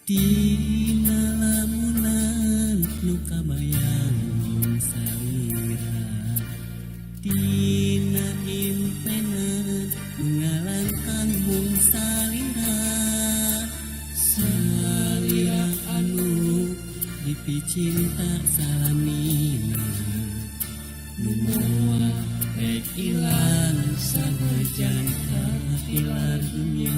Dina lamunan nu kabayang mung salira, dina impenan nu ngalangkang mung salira, salira anu dipicinta salamina, nu moal rek ilang sabejan katilar dunia.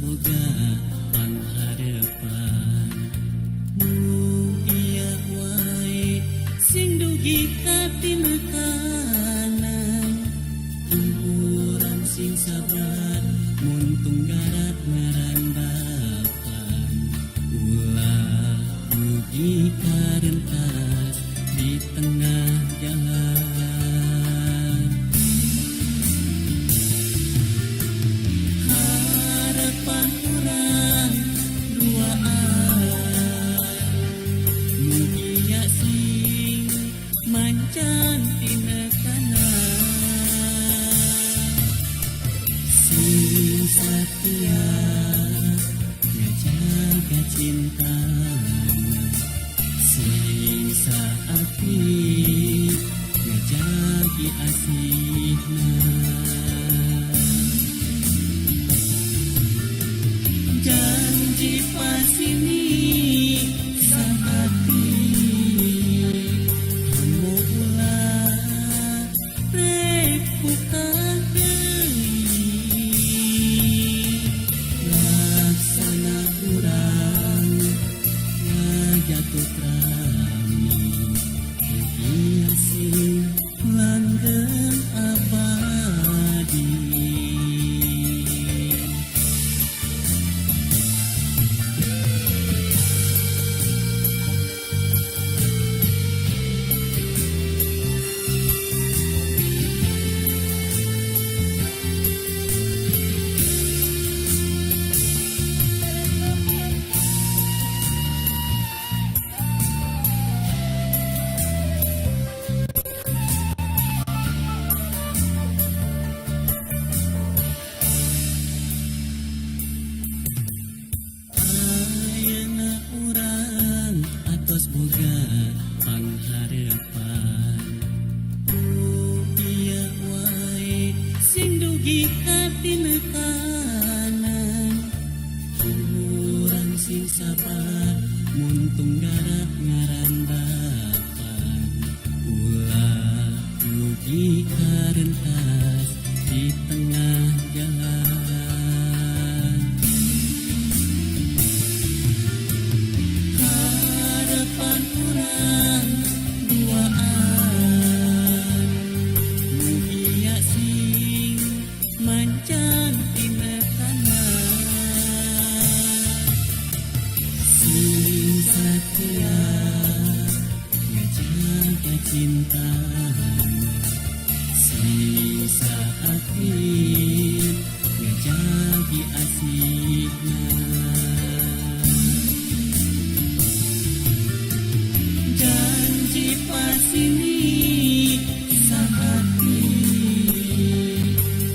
Boga pangharepan mulia wae sing dugi katinekanan urang sing sabar mun tunggarat ngarandapan ulah dugi karentas di tengah jalan. Mancan tinekanan sing satia ngejaga cintana, sing saati ngejagi asihna. Janji pasini saati laksana urang ngajatuh rami hiasing langgeng abadi. Boga pangharepan mulia wae sing dugi katinekanan urang sing sabar mun tunggarat ngarandapan ulah dugi karentas di tengah jalan. Urang duaan mulia sing mancan tinekanan, sing satia ngejaga cintana, sing saati ngejagi asihna. Janji pasini sahati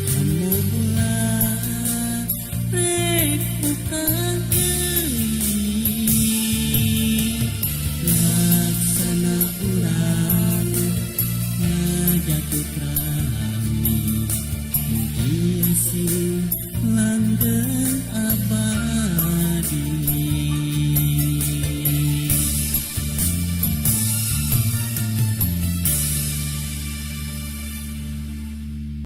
kamu ulah rek buka deui, laksana urang ngajatuh rami hiasing langgeng abadi.